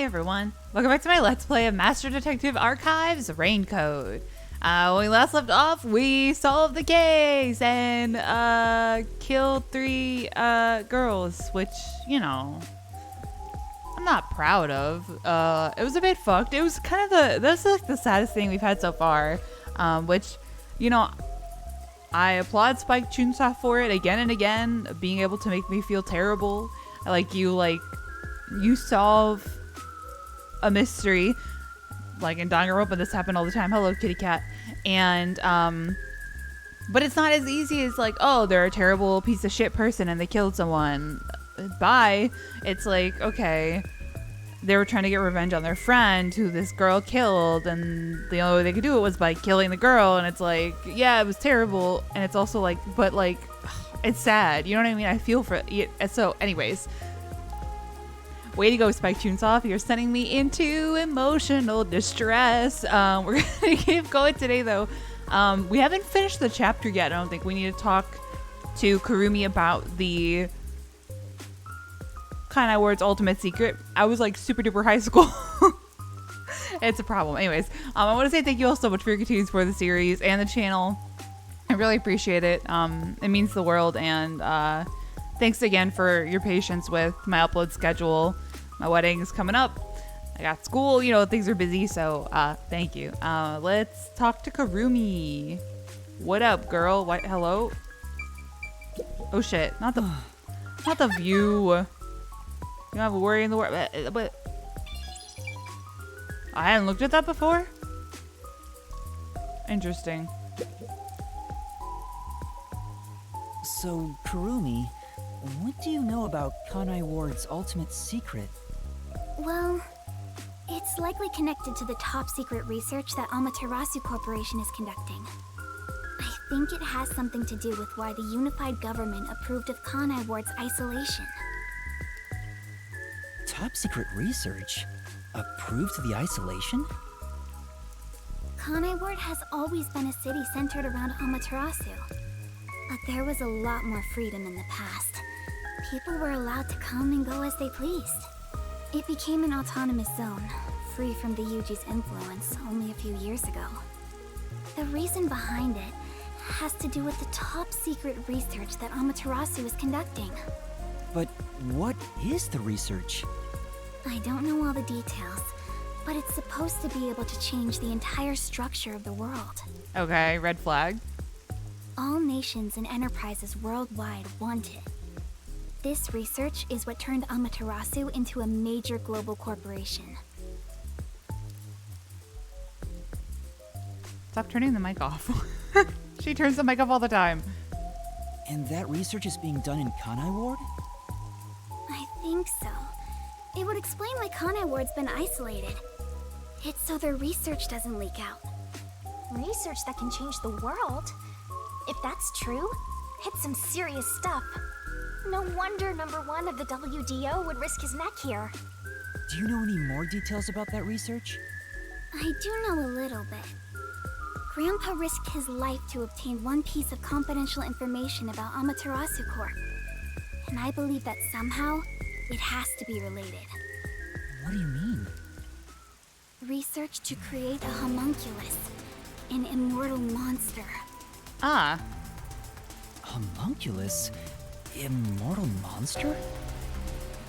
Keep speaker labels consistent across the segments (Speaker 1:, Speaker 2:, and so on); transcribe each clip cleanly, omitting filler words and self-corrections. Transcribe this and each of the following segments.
Speaker 1: everyone, welcome back to my Let's Play of Master Detective Archives Raincoat. When we last left off, we solved the case and killed 3 girls, which, you know, I'm not proud of. It was a bit fucked. It was kind of that's like the saddest thing we've had so far, which, you know, I applaud Spike Chunsoft for it again and again, being able to make me feel terrible. You solve a mystery, like in Danganronpa, this happened all the time. Hello, kitty cat. And but it's not as easy as like, oh, they're a terrible piece of shit person and they killed someone. Bye. It's like, okay, they were trying to get revenge on their friend who this girl killed, and the only way they could do it was by killing the girl. And it's like, yeah, it was terrible, and it's also like, but like, it's sad. You know what I mean? I feel for it. So, anyways. Way to go, Spike Chunsoft. You're sending me into emotional distress. We're going to keep going today, though. We haven't finished the chapter yet. I don't think we need to talk to Kurumi about the Kanai Ward's ultimate secret. I was like super duper high school. It's a problem. Anyways, I want to say thank you all so much for your continued support of the series and the channel. I really appreciate it. It means the world. And thanks again for your patience with my upload schedule. My wedding is coming up. I got school, you know, things are busy, so thank you. Let's talk to Kurumi. What up, girl? What? Hello? Oh shit! Not the view. You don't have a worry in the world, but I hadn't looked at that before. Interesting.
Speaker 2: So, Kurumi, what do you know about Kanai Ward's ultimate secret?
Speaker 3: Well, it's likely connected to the top secret research that Amaterasu Corporation is conducting. I think it has something to do with why the unified government approved of Kanai Ward's isolation.
Speaker 2: Top secret research? Approved the isolation?
Speaker 3: Kanai Ward has always been a city centered around Amaterasu. But there was a lot more freedom in the past. People were allowed to come and go as they pleased. It became an autonomous zone, free from the Yuji's influence only a few years ago. The reason behind it has to do with the top secret research that Amaterasu is conducting.
Speaker 2: But what is the research?
Speaker 3: I don't know all the details, but it's supposed to be able to change the entire structure of the world.
Speaker 1: Okay, red flag.
Speaker 3: All nations and enterprises worldwide want it. This research is what turned Amaterasu into a major global corporation.
Speaker 1: Stop turning the mic off. She turns the mic off all the time.
Speaker 2: And that research is being done in Kanai Ward?
Speaker 3: I think so. It would explain why Kanai Ward's been isolated. It's so their research doesn't leak out.
Speaker 4: Research that can change the world? If that's true, it's some serious stuff. No wonder number 1 of the WDO would risk his neck here.
Speaker 2: Do you know any more details about that research?
Speaker 3: I do know a little bit. Grandpa risked his life to obtain one piece of confidential information about Amaterasu Corp. And I believe that somehow, it has to be related.
Speaker 2: What do you mean?
Speaker 3: Research to create a homunculus, an immortal monster.
Speaker 1: Ah.
Speaker 2: Homunculus? Immortal monster?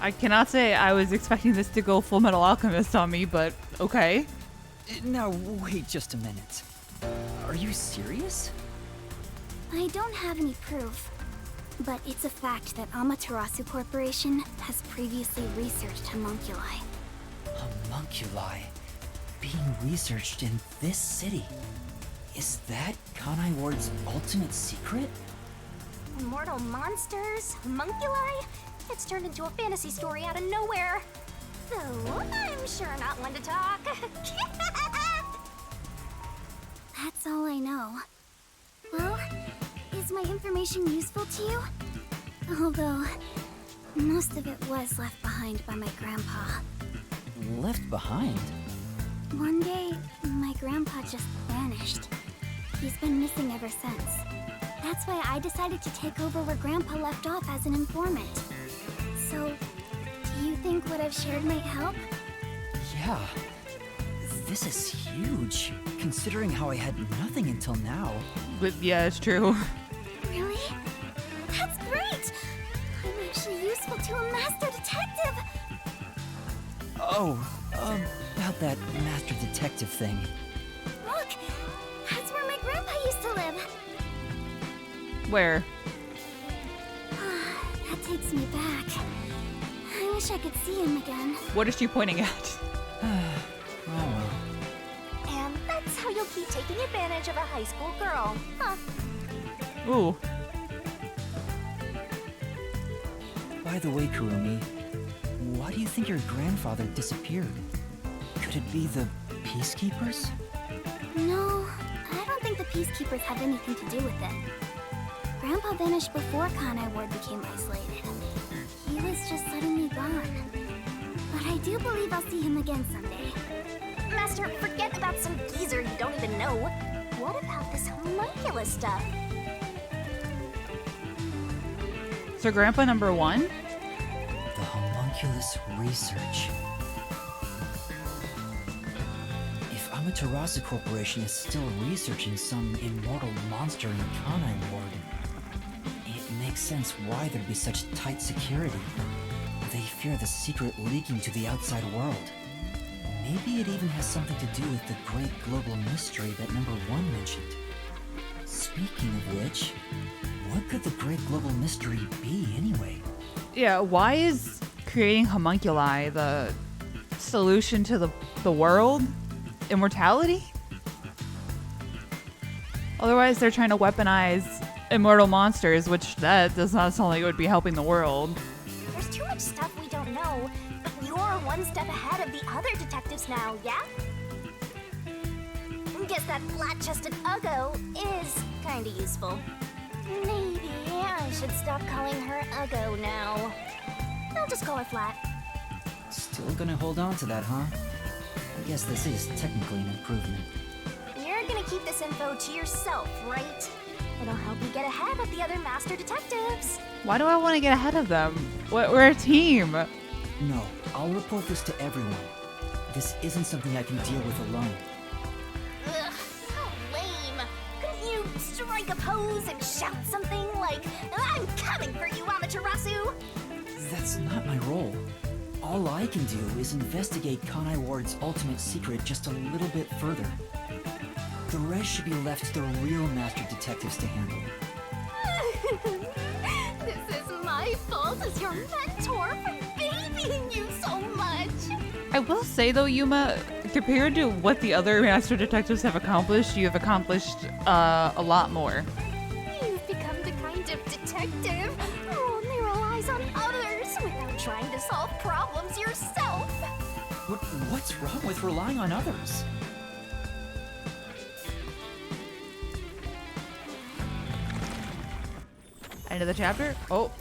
Speaker 1: I cannot say I was expecting this to go Full Metal Alchemist on me, but okay.
Speaker 2: Now, wait just a minute. Are you serious?
Speaker 3: I don't have any proof, but it's a fact that Amaterasu Corporation has previously researched homunculi.
Speaker 2: Homunculi? Being researched in this city? Is that Kanai Ward's ultimate secret?
Speaker 4: Immortal monsters? Homunculi? It's turned into a fantasy story out of nowhere. So, I'm sure not one to talk.
Speaker 3: That's all I know. Well, is my information useful to you? Although, most of it was left behind by my grandpa.
Speaker 2: Left behind?
Speaker 3: One day, my grandpa just vanished. He's been missing ever since. That's why I decided to take over where Grandpa left off as an informant. So, do you think what I've shared might help?
Speaker 2: Yeah. This is huge, considering how I had nothing until now.
Speaker 1: But yeah, it's true.
Speaker 3: Really? That's great! I'm actually useful to a master detective!
Speaker 2: Oh, about that master detective thing.
Speaker 3: Look! That's where my grandpa used to live!
Speaker 1: Where?
Speaker 3: That takes me back. I wish I could see him again.
Speaker 1: What is she pointing at?
Speaker 2: Oh well.
Speaker 4: And that's how you'll keep taking advantage of a high school girl, huh?
Speaker 1: Ooh.
Speaker 2: By the way, Kurumi, why do you think your grandfather disappeared? Could it be the peacekeepers?
Speaker 3: No, I don't think the peacekeepers have anything to do with it. Grandpa vanished before Kanai Ward became isolated. He was just suddenly gone. But I do believe I'll see him again someday.
Speaker 4: Master, forget about some geezer you don't even know. What about this homunculus stuff?
Speaker 1: So Grandpa number 1?
Speaker 2: The homunculus research. If Amaterasu Corporation is still researching some immortal monster in Kanai Ward, it makes sense why there'd be such tight security. They fear the secret leaking to the outside world. Maybe it even has something to do with the great global mystery that number 1 mentioned. Speaking of which, what could the great global mystery be anyway?
Speaker 1: Yeah, why is creating homunculi the solution to the world? Immortality? Otherwise, they're trying to weaponize immortal monsters, which that does not sound like it would be helping the world.
Speaker 4: There's too much stuff we don't know, but you're one step ahead of the other detectives now, yeah? Guess that flat-chested Uggo is kinda useful. Maybe I should stop calling her Uggo now. I'll just call her Flat.
Speaker 2: Still gonna hold on to that, huh? I guess this is technically an improvement.
Speaker 4: You're gonna keep this info to yourself, right? It'll help you get ahead of the other master detectives.
Speaker 1: Why do I want to get ahead of them? We're a team.
Speaker 2: No, I'll report this to everyone. This isn't something I can deal with alone.
Speaker 4: Ugh, how lame. Couldn't you strike a pose and shout something like, "I'm coming for you, Amaterasu"?
Speaker 2: That's not my role. All I can do is investigate Kanai Ward's ultimate secret just a little bit further. The rest should be left to the real master detectives to handle.
Speaker 4: This is my fault as your mentor for babying you so much.
Speaker 1: I will say though, Yuma, compared to what the other master detectives have accomplished, you have accomplished a lot more.
Speaker 4: You've become the kind of detective who only relies on others without trying to solve problems yourself.
Speaker 2: What's wrong with relying on others?
Speaker 1: End of the chapter? Oh,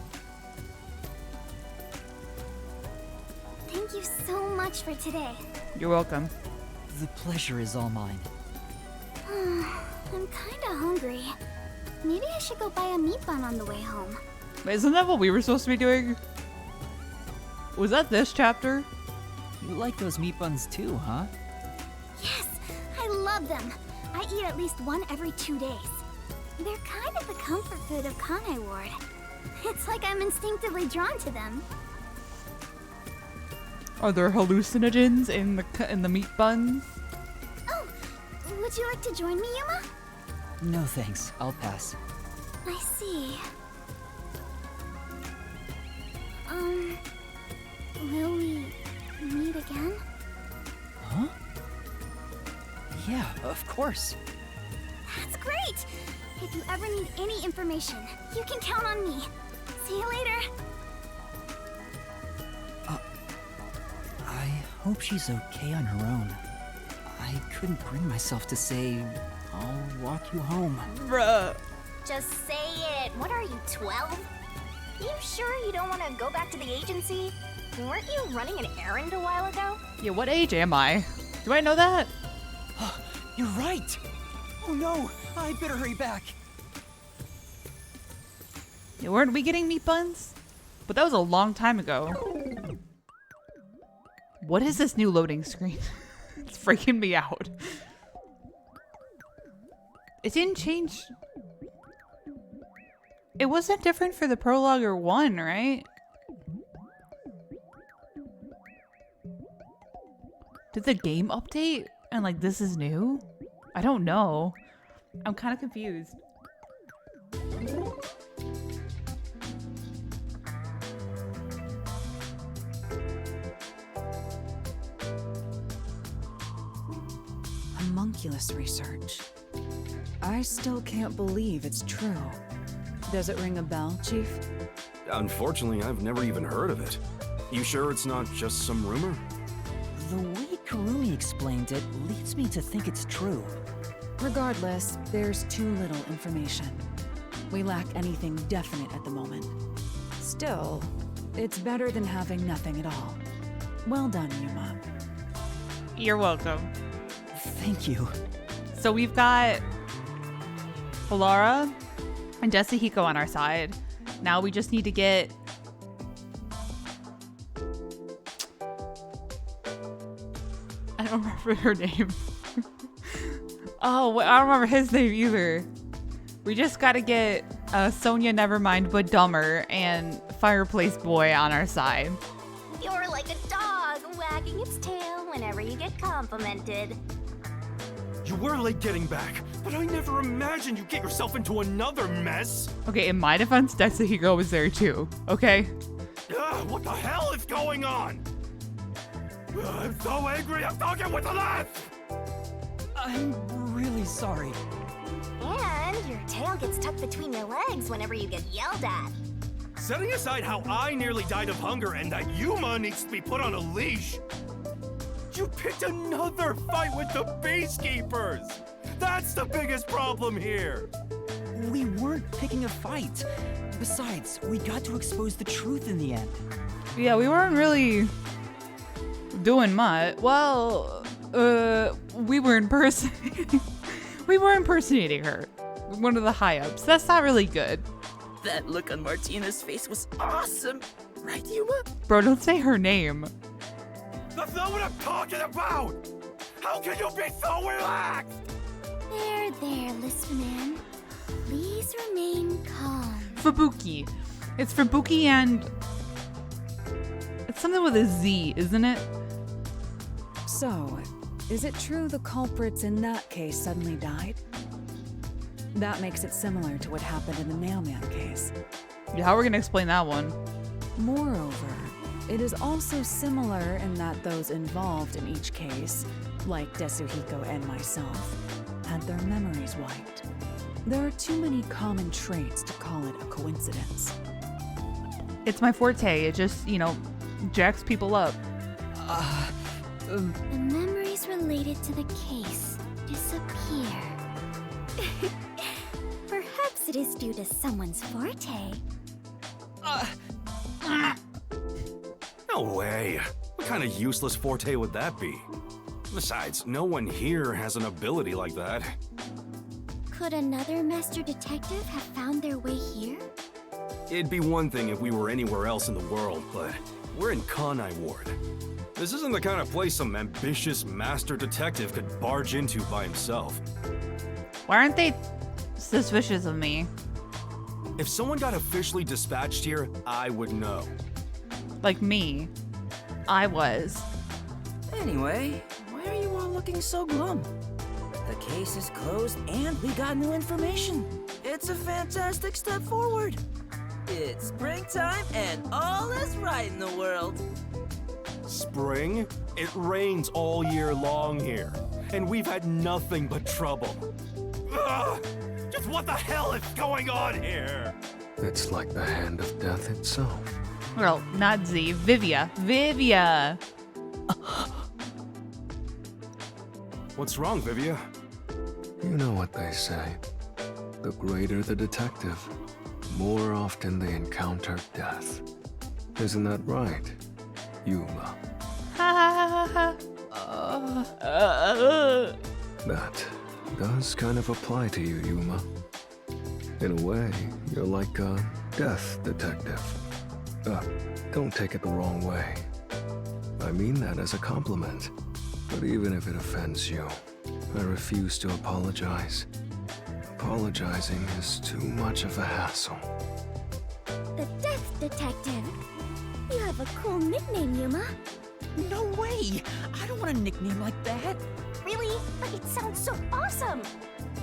Speaker 3: Thank you so much for today.
Speaker 1: you're welcome.
Speaker 2: The pleasure is all mine.
Speaker 3: I'm kinda hungry. Maybe I should go buy a meat bun on the way home.
Speaker 1: But isn't that what we were supposed to be doing? Was that this chapter?
Speaker 2: You like those meat buns too, huh?
Speaker 3: Yes, I love them. I eat at least one every 2 days. They're kind of the comfort food of Kanai Ward. It's like I'm instinctively drawn to them.
Speaker 1: Are there hallucinogens in the meat buns?
Speaker 3: Oh, would you like to join me, Yuma?
Speaker 2: No thanks, I'll pass.
Speaker 3: I see. Will we meet again?
Speaker 2: Huh? Yeah, of course.
Speaker 3: That's great! If you ever need any information, you can count on me. See you later.
Speaker 2: I hope she's okay on her own. I couldn't bring myself to say, I'll walk you home.
Speaker 1: Bruh.
Speaker 4: Just say it. What are you, 12? You sure you don't want to go back to the agency? Weren't you running an errand a while ago?
Speaker 1: Yeah, what age am I? Do I know that?
Speaker 2: You're right! Oh no, I better hurry back.
Speaker 1: Yeah, weren't we getting meat buns? But that was a long time ago. What is this new loading screen? It's freaking me out. It didn't change. It wasn't different for the prologue or 1, right? Did the game update and like this is new? I don't know. I'm kind of confused.
Speaker 5: Homunculus research. I still can't believe it's true. Does it ring a bell, Chief?
Speaker 6: Unfortunately, I've never even heard of it. You sure it's not just some rumor?
Speaker 2: The way Kurumi explained it leads me to think it's true.
Speaker 5: Regardless, there's too little information. We lack anything definite at the moment. Still, it's better than having nothing at all. Well done, Yuma.
Speaker 1: You're welcome.
Speaker 2: Thank you.
Speaker 1: So we've got Alara and Desahiko on our side. Now we just need to get... I don't remember her name. Oh, I don't remember his name either. We just gotta get Sonia Nevermind but Dumber and Fireplace Boy on our side.
Speaker 4: You're like a dog wagging its tail whenever you get complimented.
Speaker 6: You were late getting back, but I never imagined you'd get yourself into another mess.
Speaker 1: Okay, in my defense, Desahiko was there too, okay?
Speaker 6: Ugh, what the hell is going on? Ugh, I'm so angry, I'm talking with the left!
Speaker 2: I'm really sorry.
Speaker 4: And your tail gets tucked between your legs whenever you get yelled at.
Speaker 6: Setting aside how I nearly died of hunger and that Yuma needs to be put on a leash, you picked another fight with the Beastkeepers! That's the biggest problem here!
Speaker 2: We weren't picking a fight. Besides, we got to expose the truth in the end.
Speaker 1: Yeah, we weren't really doing much. Well, we were impersonating. We were impersonating her. One of the high-ups. That's not really good.
Speaker 7: That look on Martina's face was awesome, right, Yuma?
Speaker 1: Bro, don't say her name.
Speaker 6: That's not what I'm talking about! How can you be so relaxed?
Speaker 3: There, Lister Man. Please remain calm.
Speaker 1: Fubuki. It's Fubuki and... It's something with a Z, isn't it?
Speaker 5: So, is it true the culprits in that case suddenly died? That makes it similar to what happened in the mailman case.
Speaker 1: Yeah, how are we gonna explain that one?
Speaker 5: Moreover, it is also similar in that those involved in each case, like Desuhiko and myself, had their memories wiped. There are too many common traits to call it a coincidence.
Speaker 1: It's my forte. It just, jacks people up.
Speaker 3: The memories related to the case disappear. Perhaps it is due to someone's forte.
Speaker 6: No way. What kind of useless forte would that be? Besides, no one here has an ability like that.
Speaker 3: Could another master detective have found their way here?
Speaker 6: It'd be one thing if we were anywhere else in the world, but we're in Kanai Ward. This isn't the kind of place some ambitious master detective could barge into by himself.
Speaker 1: Why aren't they suspicious of me?
Speaker 6: If someone got officially dispatched here, I would know.
Speaker 1: Like me. I was.
Speaker 7: Anyway, why are you all looking so glum? The case is closed and we got new information. It's a fantastic step forward. It's springtime and all is right in the world.
Speaker 6: Spring? It rains all year long here, and we've had nothing but trouble. Ugh! Just what the hell is going on here?
Speaker 8: It's like the hand of death itself.
Speaker 1: Well, not Z. Vivia. Vivia!
Speaker 6: What's wrong, Vivia?
Speaker 8: You know what they say. The greater the detective, more often they encounter death. Isn't that right, Yuma?
Speaker 1: Ha ha ha ha.
Speaker 8: That does kind of apply to you, Yuma. In a way, you're like a death detective. Don't take it the wrong way. I mean that as a compliment. But even if it offends you, I refuse to apologize. Apologizing is too much of a hassle.
Speaker 3: The Death Detective. You have a cool nickname, Yuma.
Speaker 7: No way! I don't want a nickname like that.
Speaker 4: Really? But it sounds so awesome!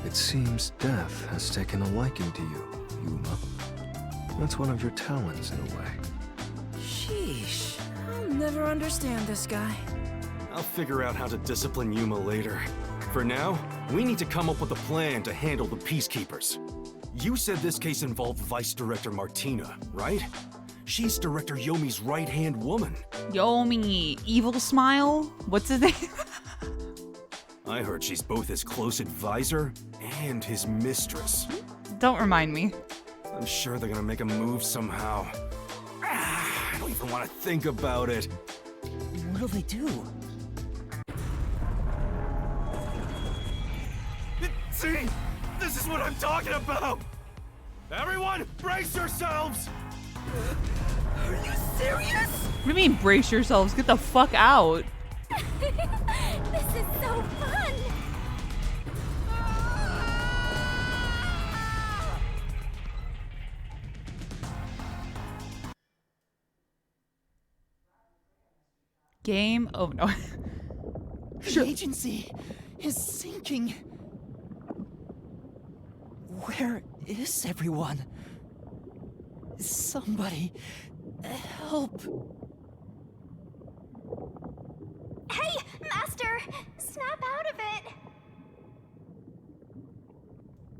Speaker 8: It seems death has taken a liking to you, Yuma. That's one of your talents in a way.
Speaker 7: Sheesh. I'll never understand this guy.
Speaker 6: I'll figure out how to discipline Yuma later. For now, we need to come up with a plan to handle the Peacekeepers. You said this case involved Vice Director Martina, right? She's Director Yomi's right-hand woman.
Speaker 1: Yomi, Evil Smile? What's his name?
Speaker 6: I heard she's both his close advisor and his mistress.
Speaker 1: Don't remind me.
Speaker 6: I'm sure they're gonna make a move somehow. I don't even want to think about it.
Speaker 7: What'll they do?
Speaker 6: See? This is what I'm talking about! Everyone, brace yourselves!
Speaker 7: Are you serious?
Speaker 1: What do you mean, brace yourselves? Get the fuck out.
Speaker 3: This is so fun!
Speaker 1: Game over. No.
Speaker 7: The agency is sinking. Where is everyone? Somebody help.
Speaker 4: Hey, Master! Snap out of it!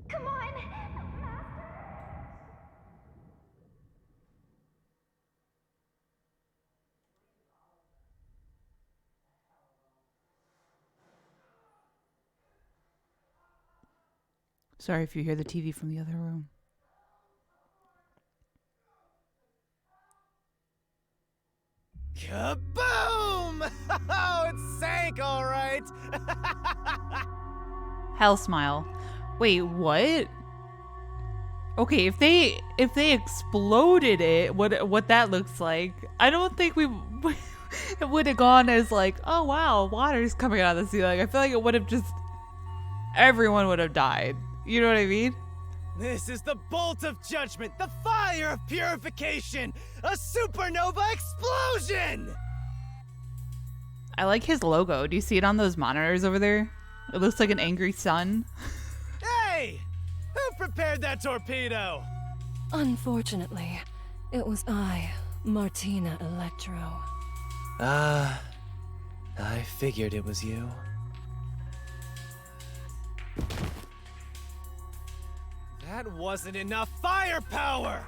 Speaker 4: Come on, Master!
Speaker 1: Sorry if you hear the TV from the other room.
Speaker 9: Kaboom! Oh, it sank all right.
Speaker 1: Hell smile. Wait, what? Okay, if they exploded it, what that looks like, I don't think we it would have gone as like, oh wow, water's coming out of the ceiling. I feel like it would have just everyone would have died. You know what I mean?
Speaker 9: This is the bolt of judgment, the fire of purification, a supernova explosion!
Speaker 1: I like his logo. Do you see it on those monitors over there? It looks like an angry sun.
Speaker 9: Hey! Who prepared that torpedo?
Speaker 10: Unfortunately, it was I, Martina Electro.
Speaker 11: I figured it was you.
Speaker 9: That wasn't enough firepower!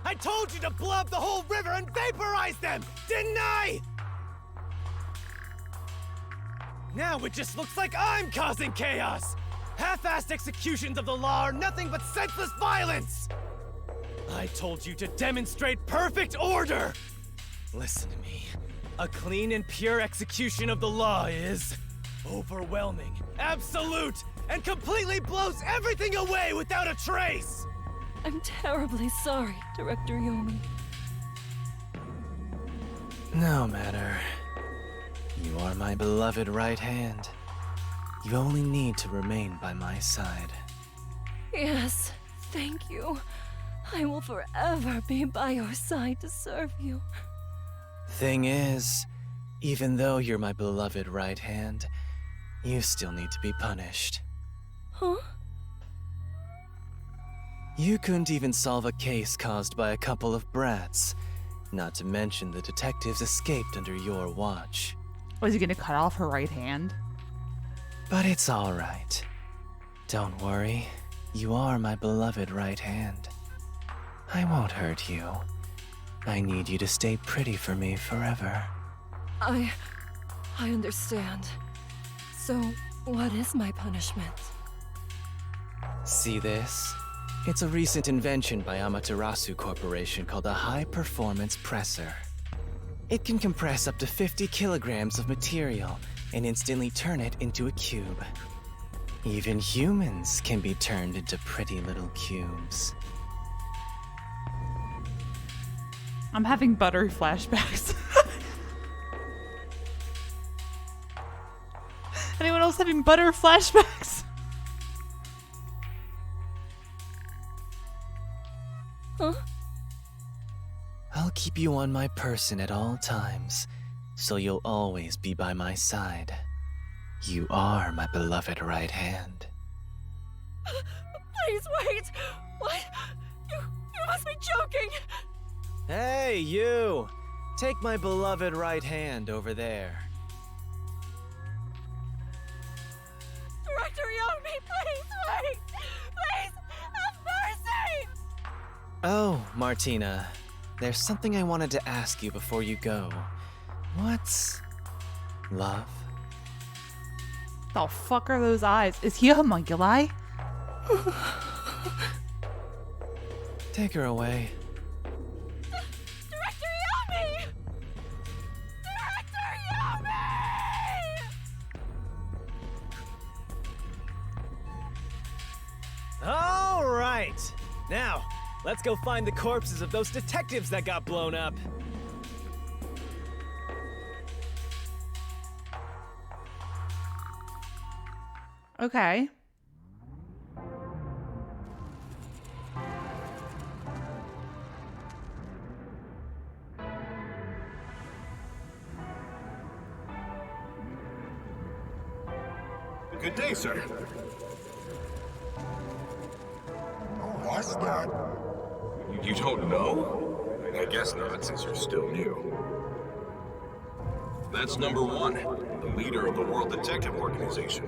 Speaker 9: I told you to blow up the whole river and vaporize them, didn't I? Now it just looks like I'm causing chaos! Half-assed executions of the law are nothing but senseless violence! I told you to demonstrate perfect order! Listen to me. A clean and pure execution of the law is overwhelming, absolute, and completely blows everything away without a trace!
Speaker 10: I'm terribly sorry, Director Yomi.
Speaker 11: No matter. You are my beloved right hand. You only need to remain by my side.
Speaker 10: Yes, thank you. I will forever be by your side to serve you.
Speaker 11: Thing is, even though you're my beloved right hand, you still need to be punished.
Speaker 10: Huh?
Speaker 11: You couldn't even solve a case caused by a couple of brats, not to mention the detectives escaped under your watch.
Speaker 1: Was he gonna cut off her right hand?
Speaker 11: But it's all right. Don't worry, you are my beloved right hand. I won't hurt you. I need you to stay pretty for me forever.
Speaker 10: I understand. So, what is my punishment?
Speaker 11: See this? It's a recent invention by Amaterasu Corporation called a high-performance presser. It can compress up to 50 kilograms of material and instantly turn it into a cube. Even humans can be turned into pretty little cubes.
Speaker 1: I'm having buttery flashbacks. was having butter flashbacks.
Speaker 10: Huh?
Speaker 11: I'll keep you on my person at all times, so you'll always be by my side. You are my beloved right hand.
Speaker 10: Please wait! What? You must be joking!
Speaker 11: Hey, you! Take my beloved right hand over there.
Speaker 10: Director Yomi, please wait! Please, have mercy!
Speaker 11: Oh, Martina, there's something I wanted to ask you before you go. What's love?
Speaker 1: The fuck are those eyes? Is he a homunculi?
Speaker 11: Take her away.
Speaker 10: Director Yomi! Director Yomi!
Speaker 9: All right. Now, let's go find the corpses of those detectives that got blown up.
Speaker 1: Okay.
Speaker 6: Good day, sir.
Speaker 12: Who was that?
Speaker 6: You don't know? I guess not, since you're still new. That's number one, the leader of the World Detective Organization.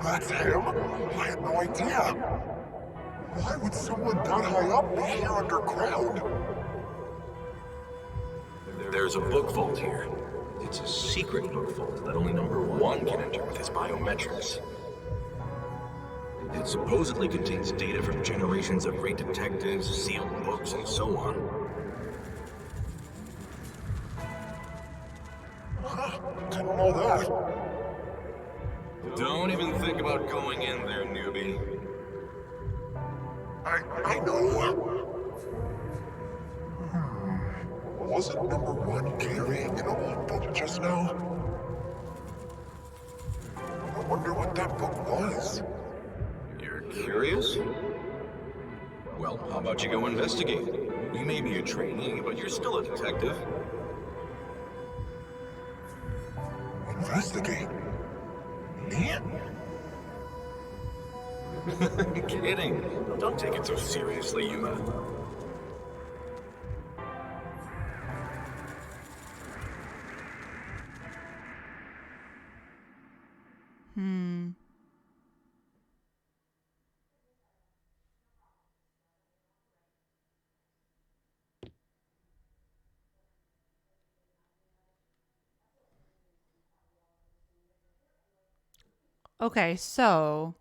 Speaker 12: That's him? I had no idea. Why would someone that high up be here underground?
Speaker 6: There's a book vault here. It's a secret book vault that only number one can enter with his biometrics. It supposedly contains data from generations of great detectives, sealed books, and so on.
Speaker 12: Didn't know that.
Speaker 6: Don't even think about going in there, newbie.
Speaker 12: I know. Wasn't number one carrying an old book just now? I wonder what that book was.
Speaker 6: You're curious? Well, how about you go investigate? You may be a trainee, but you're still a detective.
Speaker 12: Investigate? Me?
Speaker 6: Kidding. Don't take it so seriously, Yuma.
Speaker 1: Okay, so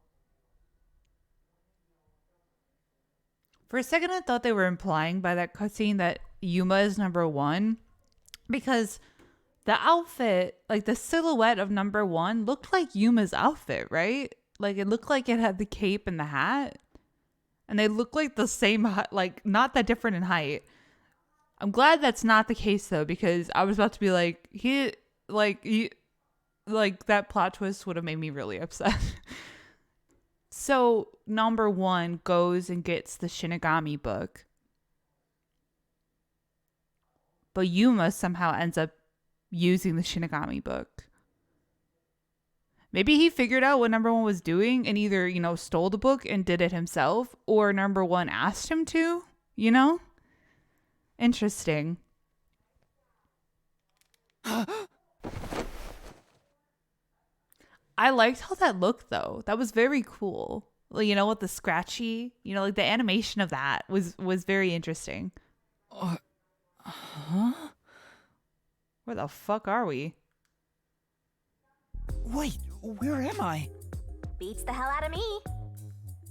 Speaker 1: for a second I thought they were implying by that cutscene that Yuma is number one, because the outfit, like the silhouette of number one, looked like Yuma's outfit, right? Like it looked like it had the cape and the hat, and they look like the same, like not that different in height. I'm glad that's not the case though, because I was about to be like, like that plot twist would have made me really upset. So number one goes and gets the Shinigami book, but Yuma somehow ends up using the Shinigami book. Maybe he figured out what number one was doing and either, stole the book and did it himself, or number one asked him to, Interesting. I liked how that looked though. That was very cool. Well, with the scratchy, like the animation of that was very interesting.
Speaker 2: Huh?
Speaker 1: Where the fuck are we?
Speaker 2: Wait, where am I?
Speaker 4: Beats the hell out of me.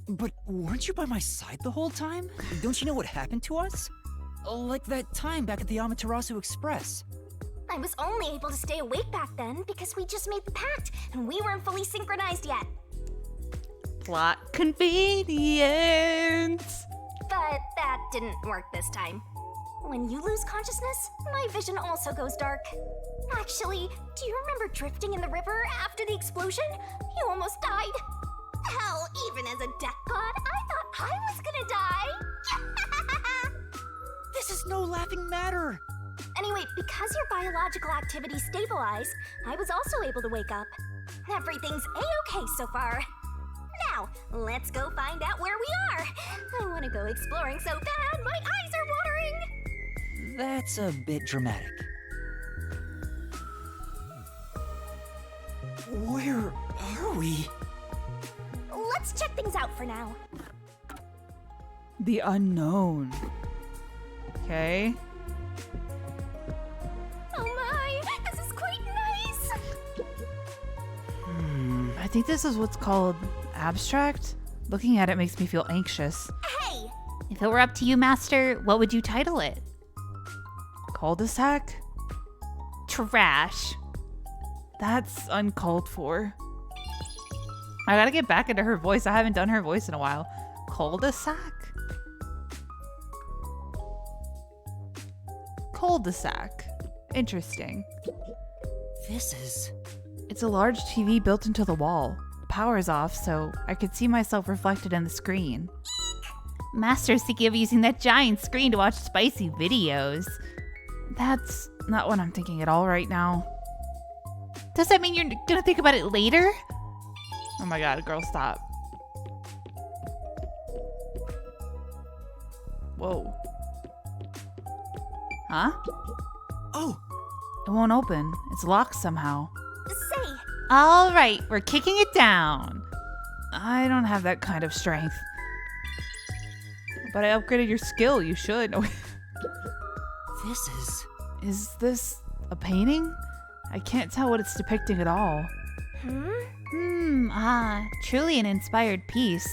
Speaker 2: But weren't you by my side the whole time? Don't you know what happened to us? Like that time back at the Amaterasu Express.
Speaker 4: I was only able to stay awake back then because we just made the pact and we weren't fully synchronized yet.
Speaker 1: Plot convenience.
Speaker 4: But that didn't work this time. When you lose consciousness, my vision also goes dark. Actually, do you remember drifting in the river after the explosion? You almost died. Hell, even as a death god, I thought I was gonna die.
Speaker 7: This is no laughing matter.
Speaker 4: Anyway, because your biological activity stabilized, I was also able to wake up. Everything's a-okay so far. Now, let's go find out where we are. I want to go exploring so bad, my eyes are watering.
Speaker 2: That's a bit dramatic. Where are we?
Speaker 4: Let's check things out for now.
Speaker 1: The unknown. Okay.
Speaker 4: Oh my, this is quite nice.
Speaker 1: I think this is what's called abstract. Looking at it makes me feel anxious.
Speaker 4: Hey!
Speaker 1: If it were up to you, Master, what would you title it? Cul-de-sac? Trash. That's uncalled for. I gotta get back into her voice. I haven't done her voice in a while. Cul-de-sac? Cul-de-sac. Interesting. It's a large TV built into the wall. The power is off, so I could see myself reflected in the screen. Master's thinking of using that giant screen to watch spicy videos. That's not what I'm thinking at all right now. Does that mean you're gonna think about it later? Oh my god, girl, stop. Whoa. Huh?
Speaker 7: Oh!
Speaker 1: It won't open. It's locked somehow.
Speaker 4: Say,
Speaker 1: All right, we're kicking it down. I don't have that kind of strength. But I upgraded your skill. You should. Is this a painting? I can't tell what it's depicting at all. Truly an inspired piece.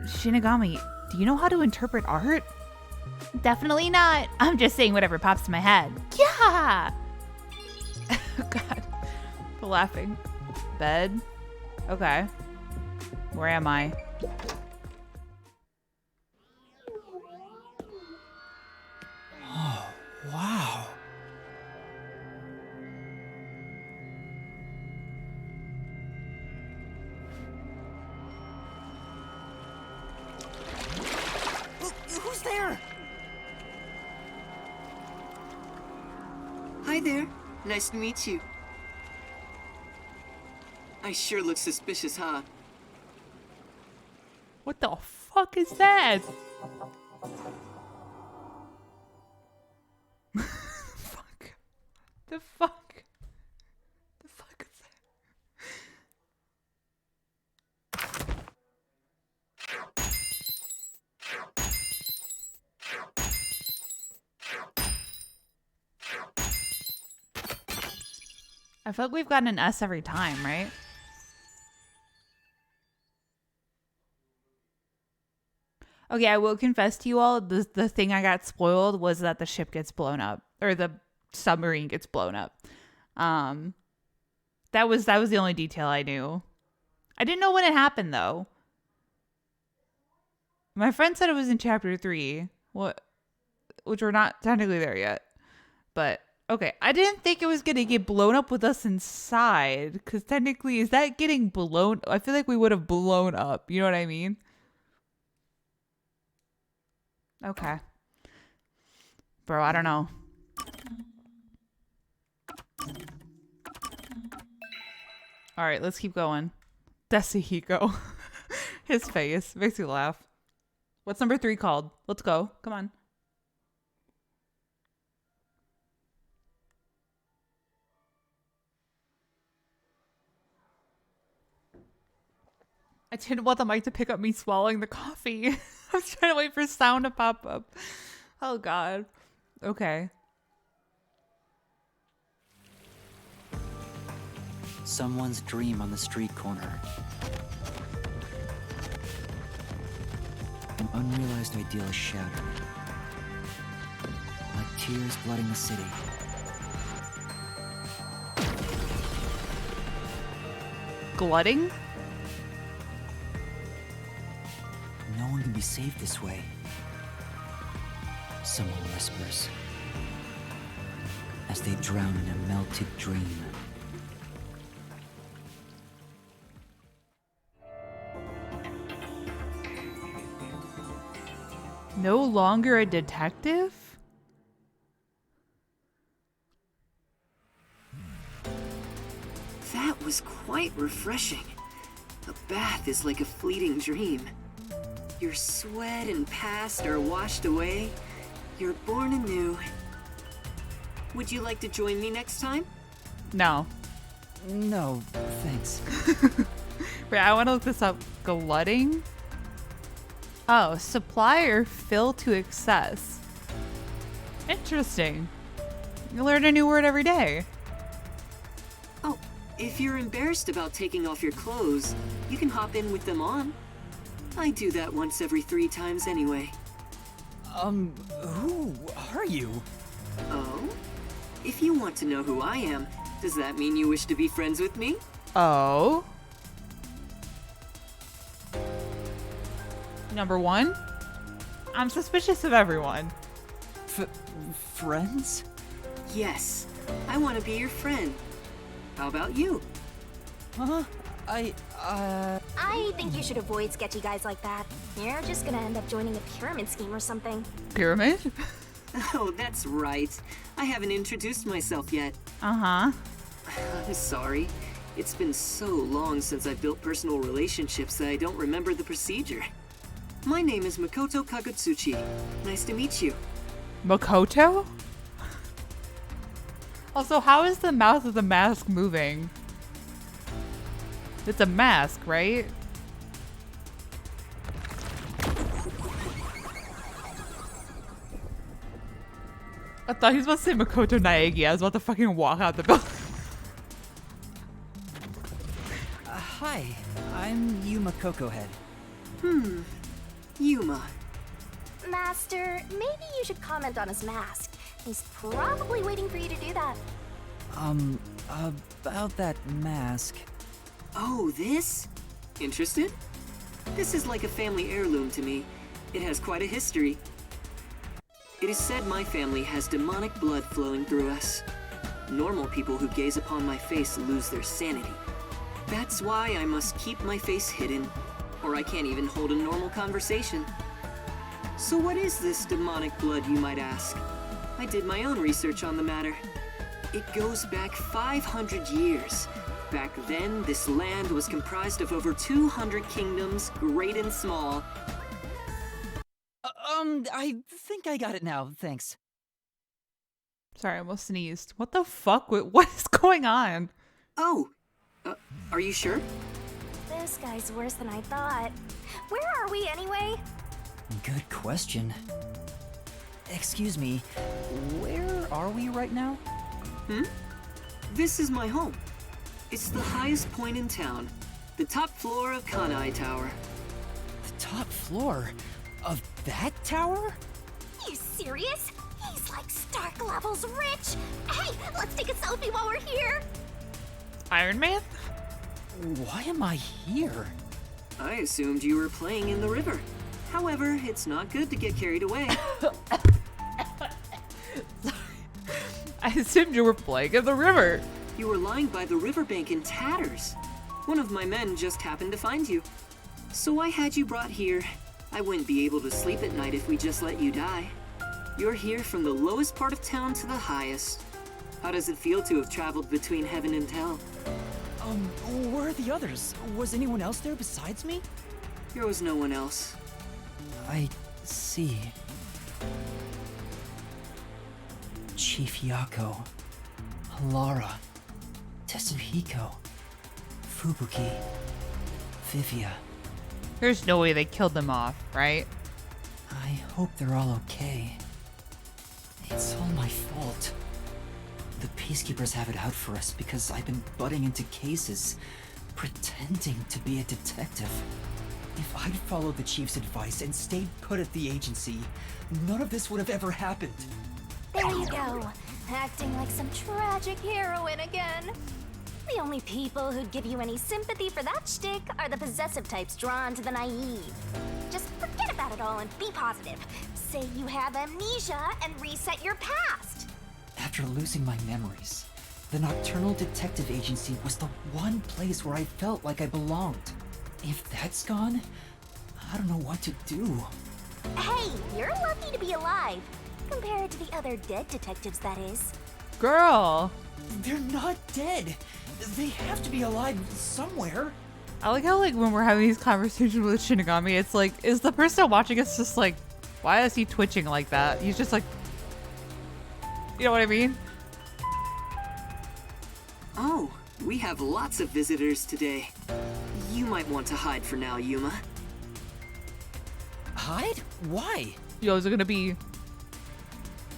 Speaker 1: Shinigami, do you know how to interpret art? Definitely not. I'm just saying whatever pops in my head. Yeah! Oh god. The laughing. Bed? Okay. Where am I?
Speaker 2: Oh, wow.
Speaker 7: Who's there?
Speaker 13: Hi there. Nice to meet you. I sure look suspicious, huh?
Speaker 1: What the fuck is that? Fuck. The fuck? The fuck is that? I feel like we've gotten an S every time, right? Okay, I will confess to you all, the thing I got spoiled was that the ship gets blown up, or the submarine gets blown up. That was the only detail I knew. I didn't know when it happened though. My friend said it was in chapter 3, which we're not technically there yet. But okay, I didn't think it was gonna get blown up with us inside, because technically, is that getting blown? I feel like we would have blown up. You know what I mean? Okay. Bro, I don't know. All right, let's keep going. Desahiko. His face makes me laugh. What's number 3 called? Let's go. Come on. I didn't want the mic to pick up me swallowing the coffee. I was trying to wait for sound to pop up. Oh, God. Okay.
Speaker 2: Someone's dream on the street corner. An unrealized ideal is shattered. Like tears flooding the city.
Speaker 1: Glutting?
Speaker 2: No one can be saved this way. someone whispers, as they drown in a melted dream.
Speaker 1: No longer a detective?
Speaker 13: That was quite refreshing. A bath is like a fleeting dream. Your sweat and past are washed away. You're born anew. Would you like to join me next time?
Speaker 1: No.
Speaker 2: No, thanks.
Speaker 1: Wait, I want to look this up. Glutting? Oh, supply or fill to excess. Interesting. You learn a new word every day.
Speaker 13: Oh, if you're embarrassed about taking off your clothes, you can hop in with them on. I do that once every 3 times anyway.
Speaker 2: Who are you?
Speaker 13: Oh? If you want to know who I am, does that mean you wish to be friends with me?
Speaker 1: Oh. Number 1, I'm suspicious of everyone.
Speaker 2: Friends?
Speaker 13: Yes, I want to be your friend. How about you?
Speaker 2: Huh?
Speaker 4: I think you should avoid sketchy guys like that. You're just gonna end up joining a pyramid scheme or something.
Speaker 1: Pyramid?
Speaker 13: Oh, that's right. I haven't introduced myself yet.
Speaker 1: Uh-huh.
Speaker 13: I'm sorry. It's been so long since I've built personal relationships that I don't remember the procedure. My name is Makoto Kagutsuchi. Nice to meet you.
Speaker 1: Makoto? Also, how is the mouth of the mask moving? It's a mask, right? I thought he was about to say Makoto Naegi. I was about to fucking walk out the building.
Speaker 2: Hi, I'm Yuma Cocohead.
Speaker 13: Yuma.
Speaker 4: Master, maybe you should comment on his mask. He's probably waiting for you to do that.
Speaker 2: About that mask.
Speaker 13: Oh, this? Interested? This is like a family heirloom to me. It has quite a history. It is said my family has demonic blood flowing through us. Normal people who gaze upon my face lose their sanity. That's why I must keep my face hidden, or I can't even hold a normal conversation. So what is this demonic blood, you might ask? I did my own research on the matter. It goes back 500 years. Back then, this land was comprised of over 200 kingdoms, great and small.
Speaker 2: I think I got it now, thanks.
Speaker 1: Sorry, I almost sneezed. What the fuck? What is going on?
Speaker 13: Oh, are you sure?
Speaker 4: This guy's worse than I thought. Where are we anyway?
Speaker 2: Good question. Excuse me, where are we right now?
Speaker 13: This is my home. It's the highest point in town. The top floor of Kanai Tower.
Speaker 2: The top floor? Of that tower?
Speaker 4: You serious? He's like Stark levels rich. Hey, let's take a selfie while we're here.
Speaker 1: Iron Man?
Speaker 2: Why am I here?
Speaker 13: I assumed you were playing in the river. However, it's not good to get carried away.
Speaker 1: I assumed you were playing in the river.
Speaker 13: You were lying by the riverbank in tatters. One of my men just happened to find you. So I had you brought here. I wouldn't be able to sleep at night if we just let you die. You're here from the lowest part of town to the highest. How does it feel to have traveled between heaven and hell?
Speaker 2: Where are the others? Was anyone else there besides me?
Speaker 13: There was no one else.
Speaker 2: I see. Chief Yako, Lara, Tetsuhiko, Fubuki, Vivia.
Speaker 1: There's no way they killed them off, right?
Speaker 2: I hope they're all okay. It's all my fault. The Peacekeepers have it out for us because I've been butting into cases, pretending to be a detective. If I'd followed the Chief's advice and stayed put at the agency, none of this would have ever happened.
Speaker 4: There you go. Acting like some tragic heroine again. The only people who'd give you any sympathy for that shtick are the possessive types drawn to the naive. Just forget about it all and be positive. say you have amnesia and reset your past.
Speaker 2: After losing my memories, the Nocturnal Detective Agency was the one place where I felt like I belonged. If that's gone, I don't know what to do.
Speaker 4: Hey, you're lucky to be alive. Compared to the other dead detectives, that is.
Speaker 1: Girl.
Speaker 2: They're not dead. They have to be alive somewhere.
Speaker 1: I like how, like, when we're having these conversations with Shinigami, it's like, is the person watching us just like, why is he twitching like that? He's just like, you know what I mean?
Speaker 13: Oh, we have lots of visitors today. You might want to hide for now, Yuma.
Speaker 2: Hide? Why?
Speaker 1: Yo, is it gonna be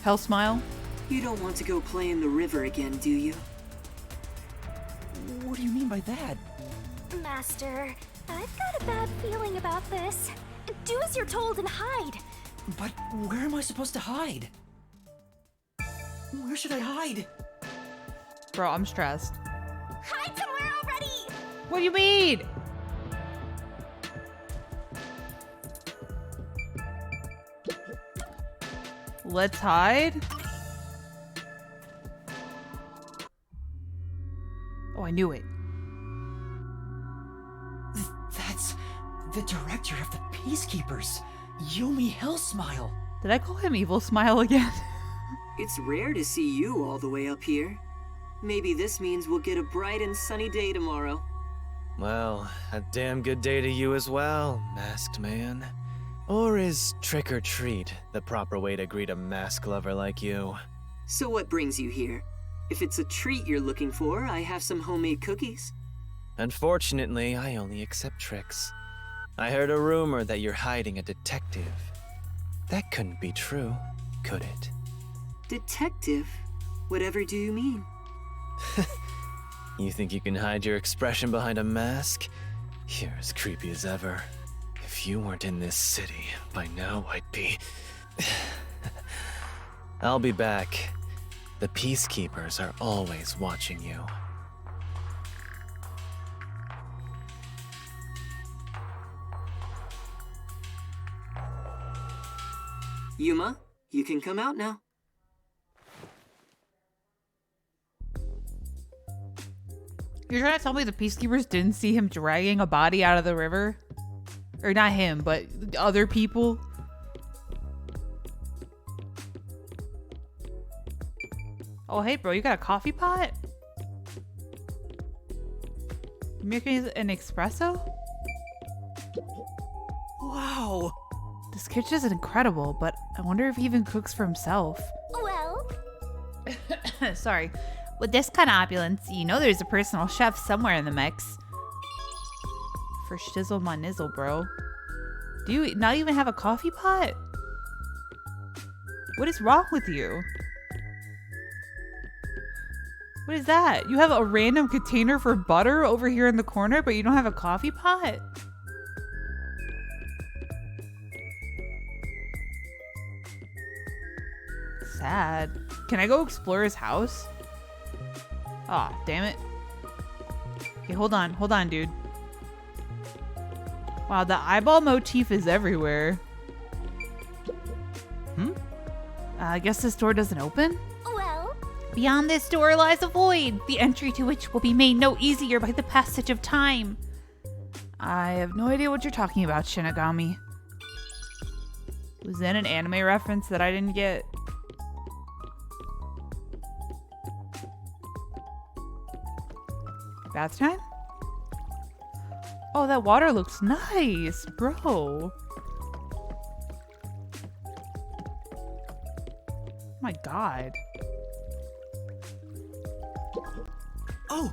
Speaker 1: Hell Smile?
Speaker 13: You don't want to go play in the river again, do you?
Speaker 2: What do you mean by that?
Speaker 4: Master, I've got a bad feeling about this. Do as you're told and hide.
Speaker 2: But where am I supposed to hide? Where should I hide?
Speaker 1: Bro, I'm stressed.
Speaker 4: Hide somewhere already!
Speaker 1: What do you mean? Let's hide? Oh, I knew it.
Speaker 2: That's the director of the Peacekeepers, Yumi Hellsmile.
Speaker 1: Did I call him Evil Smile again?
Speaker 13: It's rare to see you all the way up here. Maybe this means we'll get a bright and sunny day tomorrow.
Speaker 11: Well, a damn good day to you as well, masked man. Or is trick or treat the proper way to greet a mask lover like you?
Speaker 13: So what brings you here? If it's a treat you're looking for, I have some homemade cookies.
Speaker 11: Unfortunately, I only accept tricks. I heard a rumor that you're hiding a detective. That couldn't be true, could it?
Speaker 13: Detective? Whatever do you mean?
Speaker 11: You think you can hide your expression behind a mask? You're as creepy as ever. If you weren't in this city, by now I'd be... I'll be back. The Peacekeepers are always watching you.
Speaker 13: Yuma, you can come out now.
Speaker 1: You're trying to tell me the Peacekeepers didn't see him dragging a body out of the river? Or not him, but other people? Oh, hey, bro, you got a coffee pot? You making an espresso?
Speaker 2: Wow!
Speaker 1: This kitchen is incredible, but I wonder if he even cooks for himself.
Speaker 4: Well,
Speaker 1: Sorry. With this kind of opulence, you know there's a personal chef somewhere in the mix. For shizzle my nizzle, bro. Do you not even have a coffee pot? What is wrong with you? What is that? You have a random container for butter over here in the corner, but you don't have a coffee pot? Sad. Can I go explore his house? Aw, damn it. Okay, hold on, dude. Wow, the eyeball motif is everywhere. I guess this door doesn't open?
Speaker 4: well,
Speaker 1: Beyond this door lies a void, the entry to which will be made no easier by the passage of time. I have no idea what you're talking about, Shinigami. Was that an anime reference that I didn't get? Bath time? Oh, that water looks nice, bro. My God.
Speaker 2: Oh!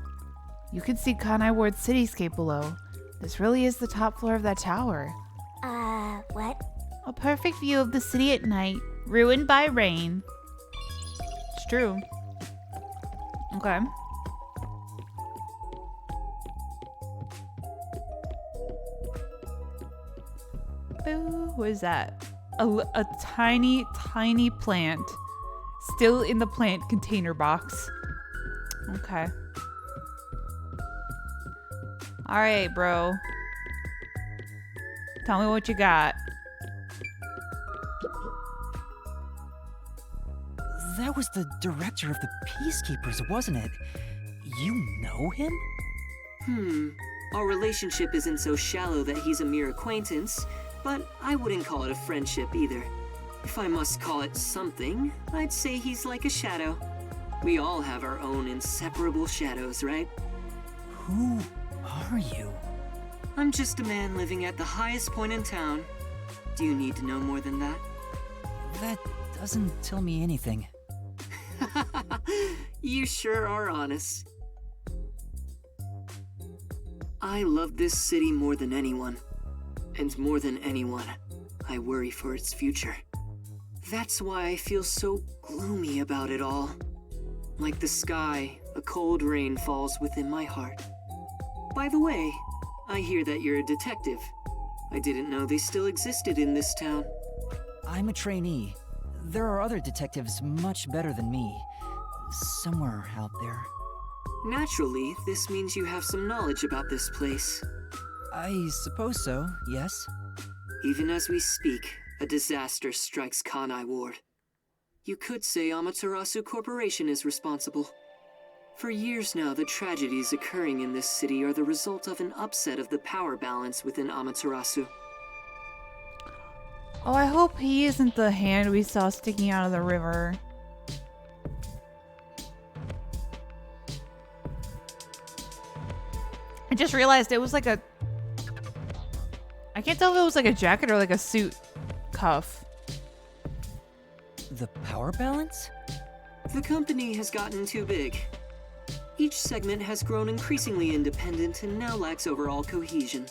Speaker 1: You can see Kanai Ward's cityscape below. This really is the top floor of that tower.
Speaker 4: what?
Speaker 1: A perfect view of the city at night, ruined by rain. It's true. Okay. Boo, what is that? A tiny, tiny plant. Still in the plant container box. Okay. Alright, bro. Tell me what you got.
Speaker 2: was the director of the Peacekeepers, wasn't it? You know him?
Speaker 13: Our relationship isn't so shallow that he's a mere acquaintance, but I wouldn't call it a friendship either. If I must call it something, I'd say he's like a shadow. We all have our own inseparable shadows, right?
Speaker 2: Who are you?
Speaker 13: I'm just a man living at the highest point in town. Do you need to know more than that?
Speaker 2: That doesn't tell me anything.
Speaker 13: You sure are honest. I love this city more than anyone. And more than anyone, I worry for its future. That's why I feel so gloomy about it all. Like the sky, a cold rain falls within my heart. By the way, I hear that you're a detective. I didn't know they still existed in this town.
Speaker 2: I'm a trainee. There are other detectives much better than me. Somewhere out there.
Speaker 13: Naturally, this means you have some knowledge about this place.
Speaker 2: I suppose so, yes.
Speaker 13: Even as we speak, a disaster strikes Kanai Ward. You could say Amaterasu Corporation is responsible. For years now, the tragedies occurring in this city are the result of an upset of the power balance within Amaterasu.
Speaker 1: Oh, I hope he isn't the hand we saw sticking out of the river. I just realized it was like a... I can't tell if it was like a jacket or like a suit cuff.
Speaker 2: The power balance?
Speaker 13: The company has gotten too big. Each segment has grown increasingly independent and now lacks overall cohesion.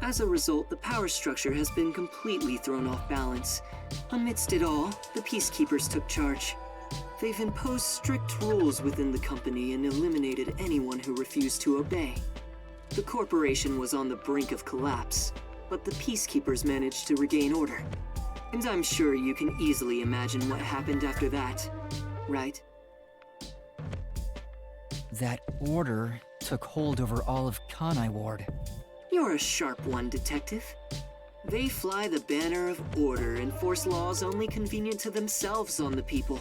Speaker 13: As a result, the power structure has been completely thrown off balance. Amidst it all, the Peacekeepers took charge. They've imposed strict rules within the company and eliminated anyone who refused to obey. The corporation was on the brink of collapse, but the Peacekeepers managed to regain order. And I'm sure you can easily imagine what happened after that, right?
Speaker 2: That order took hold over all of Kanai Ward.
Speaker 13: You're a sharp one, Detective. They fly the banner of order and force laws only convenient to themselves on the people.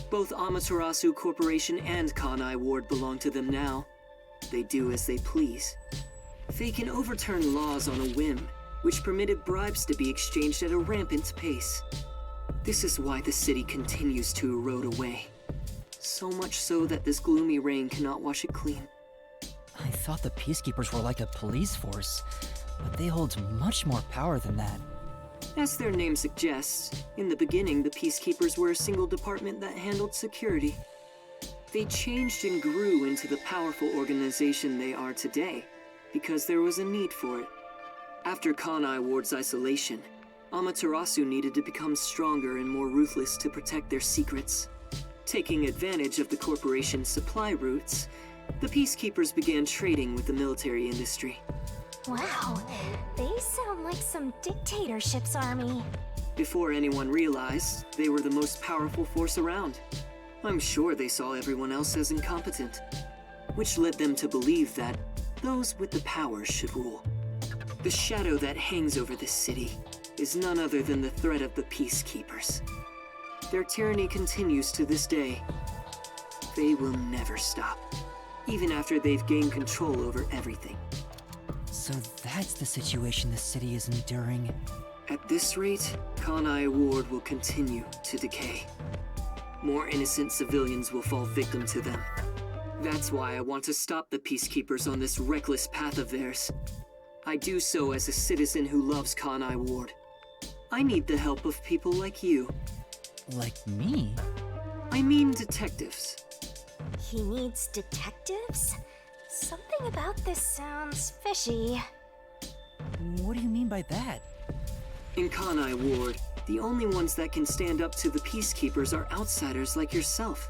Speaker 13: Both Amaterasu Corporation and Kanai Ward belong to them now. They do as they please. They can overturn laws on a whim, which permitted bribes to be exchanged at a rampant pace. This is why the city continues to erode away. So much so that this gloomy rain cannot wash it clean.
Speaker 2: I thought the Peacekeepers were like a police force, but they hold much more power than that.
Speaker 13: As their name suggests, in the beginning the Peacekeepers were a single department that handled security. They changed and grew into the powerful organization they are today, because there was a need for it. After Kanai Ward's isolation, Amaterasu needed to become stronger and more ruthless to protect their secrets. Taking advantage of the corporation's supply routes, the Peacekeepers began trading with the military industry.
Speaker 4: Wow, they sound like some dictatorship's army.
Speaker 13: Before anyone realized, they were the most powerful force around. I'm sure they saw everyone else as incompetent, which led them to believe that those with the power should rule. The shadow that hangs over this city is none other than the threat of the Peacekeepers. Their tyranny continues to this day. They will never stop, even after they've gained control over everything.
Speaker 2: So that's the situation the city is enduring.
Speaker 13: At this rate, Kanai Ward will continue to decay. More innocent civilians will fall victim to them. That's why I want to stop the Peacekeepers on this reckless path of theirs. I do so as a citizen who loves Kanai Ward. I need the help of people like you.
Speaker 2: Like me?
Speaker 13: I mean detectives.
Speaker 4: He needs detectives? Something about this sounds fishy.
Speaker 2: What do you mean by that?
Speaker 13: In Kanai Ward, the only ones that can stand up to the Peacekeepers are outsiders like yourself.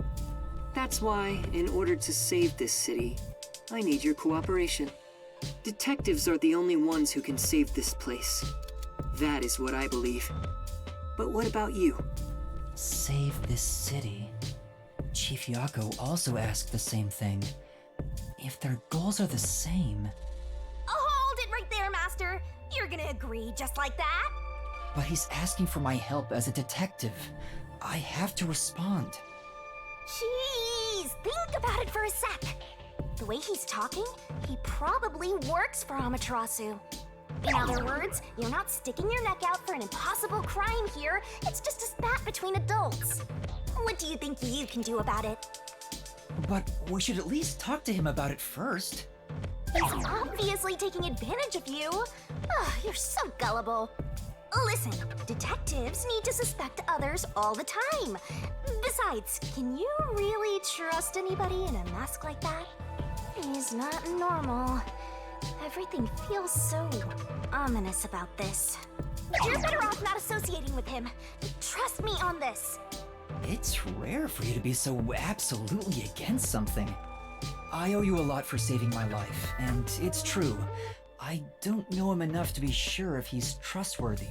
Speaker 13: That's why, in order to save this city, I need your cooperation. Detectives are the only ones who can save this place. That is what I believe. But what about you?
Speaker 2: Save this city. Chief Yako also asked the same thing. If their goals are the same...
Speaker 4: Hold it right there, Master! You're gonna agree just like that?
Speaker 2: But he's asking for my help as a detective. I have to respond.
Speaker 4: Jeez, think about it for a sec. The way he's talking, he probably works for Amaterasu. In other words, you're not sticking your neck out for an impossible crime here. It's just a spat between adults. What do you think you can do about it?
Speaker 2: But we should at least talk to him about it first.
Speaker 4: He's obviously taking advantage of you. Ugh, you're so gullible. Listen, detectives need to suspect others all the time. Besides, can you really trust anybody in a mask like that? He's not normal. Everything feels so ominous about this. You're better off not associating with him. Trust me on this.
Speaker 2: It's rare for you to be so absolutely against something. I owe you a lot for saving my life, and it's true. I don't know him enough to be sure if he's trustworthy.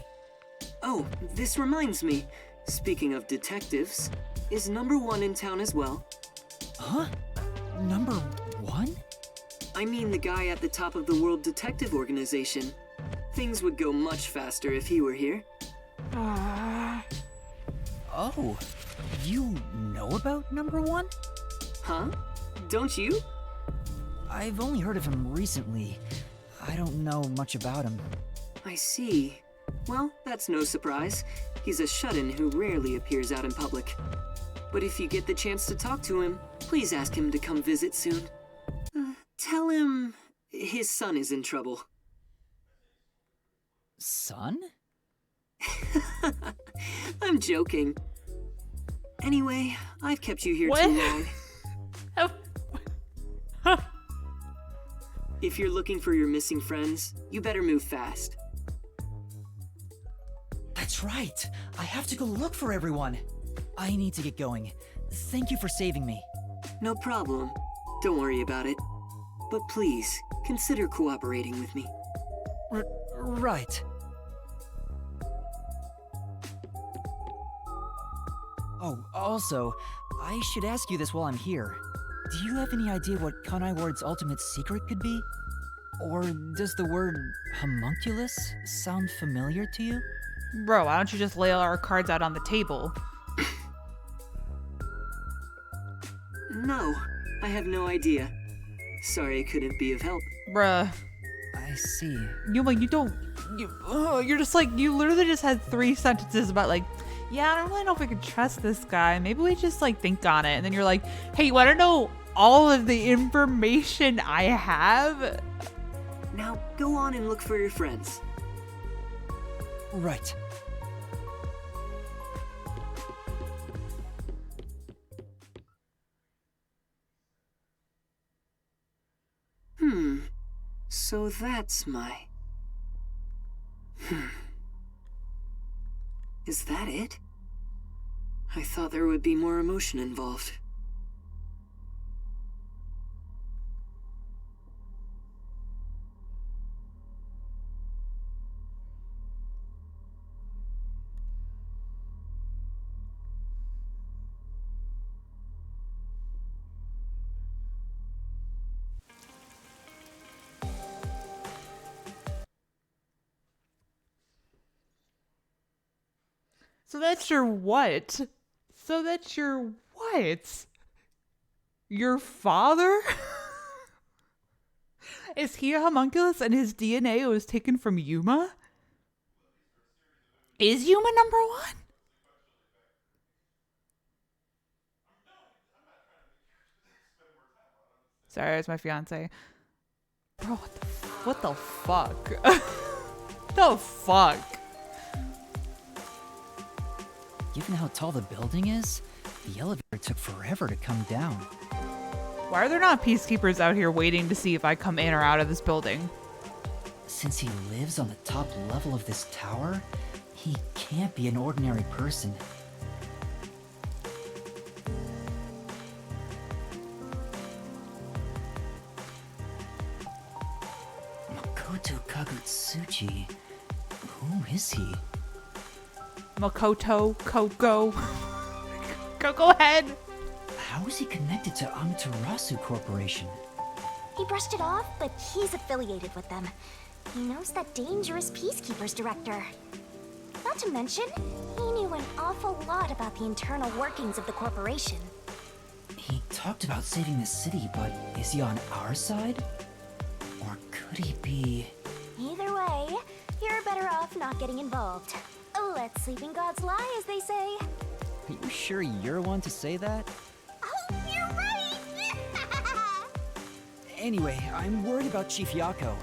Speaker 13: Oh, this reminds me. Speaking of detectives, is number 1 in town as well?
Speaker 2: Huh? Number 1?
Speaker 13: I mean the guy at the top of the World Detective Organization. Things would go much faster if he were here.
Speaker 2: Oh, you know about number 1?
Speaker 13: Huh? Don't you?
Speaker 2: I've only heard of him recently. I don't know much about him.
Speaker 13: I see. Well, that's no surprise. He's a shut-in who rarely appears out in public. But if you get the chance to talk to him, please ask him to come visit soon. Tell him his son is in trouble.
Speaker 2: Son?
Speaker 13: I'm joking. Anyway, I've kept you here
Speaker 1: What?
Speaker 13: too long.
Speaker 1: Oh.
Speaker 13: If you're looking for your missing friends, you better move fast.
Speaker 2: That's right. I have to go look for everyone. I need to get going. Thank you for saving me.
Speaker 13: No problem. Don't worry about it. But please, consider cooperating with me.
Speaker 2: Right. Oh, also, I should ask you this while I'm here. Do you have any idea what Kanai Ward's ultimate secret could be? Or does the word homunculus sound familiar to you?
Speaker 1: Bro, why don't you just lay all our cards out on the table?
Speaker 13: No, I have no idea. Sorry I couldn't be of help.
Speaker 1: Bruh.
Speaker 2: I see.
Speaker 1: You're just like, you literally just had 3 sentences about like, yeah, I don't really know if we can trust this guy. Maybe we just like think on it. And then you're like, hey, you want to know all of the information I have?
Speaker 13: Now go on and look for your friends.
Speaker 2: Right.
Speaker 13: So that's my... Is that it? I thought there would be more emotion involved.
Speaker 1: So that's your what? So that's your what? Your father? Is he a homunculus and his DNA was taken from Yuma? Is Yuma number 1? Sorry, it's my fiance. Bro, what the fuck? The fuck?
Speaker 2: Given how tall the building is, the elevator took forever to come down.
Speaker 1: Why are there not peacekeepers out here waiting to see if I come in or out of this building?
Speaker 2: Since he lives on the top level of this tower, he can't be an ordinary person. Makoto Kagutsuchi. Who is he?
Speaker 1: Makoto, Coco. Go ahead.
Speaker 2: How is he connected to Amaterasu Corporation?
Speaker 4: He brushed it off, but he's affiliated with them. He knows that dangerous Peacekeepers director. Not to mention, he knew an awful lot about the internal workings of the corporation.
Speaker 2: He talked about saving the city, but is he on our side? Or could he be...
Speaker 4: Either way, you're better off not getting involved. Let sleeping gods lie, as they say.
Speaker 2: Are you sure you're one to say that?
Speaker 4: Oh, you're right!
Speaker 2: Anyway, I'm worried about Chief Yako.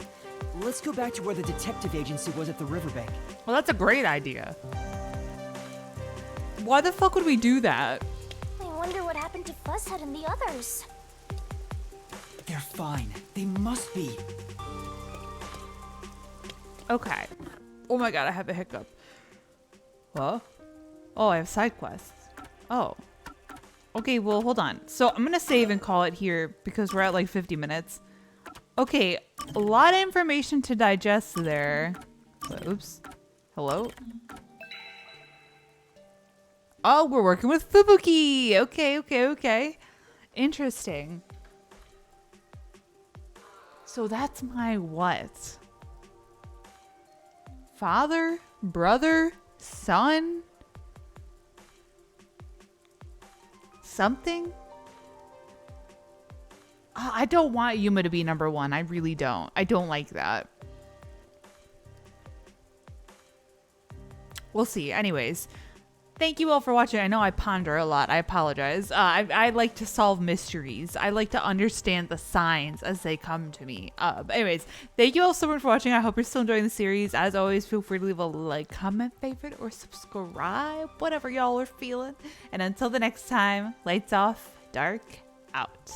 Speaker 2: Let's go back to where the detective agency was at the riverbank.
Speaker 1: Well, that's a great idea. Why the fuck would we do that?
Speaker 4: I wonder what happened to Fuzzhead and the others.
Speaker 2: They're fine. They must be.
Speaker 1: Okay. Oh my god, I have a hiccup. What? Oh, I have side quests. Oh. Okay, well, hold on. So I'm gonna save and call it here because we're at like 50 minutes. Okay, a lot of information to digest there. Oops. Hello? Oh, we're working with Fubuki! Okay. Interesting. So that's my what? Father? Brother? Son? Something? I don't want Yuma to be number one. I really don't. I don't like that. We'll see. Anyways, thank you all for watching. I know I ponder a lot. I apologize. I like to solve mysteries. I like to understand the signs as they come to me. But anyways, thank you all so much for watching. I hope you're still enjoying the series. As always, feel free to leave a like, comment, favorite, or subscribe. Whatever y'all are feeling. And until the next time, lights off, dark out.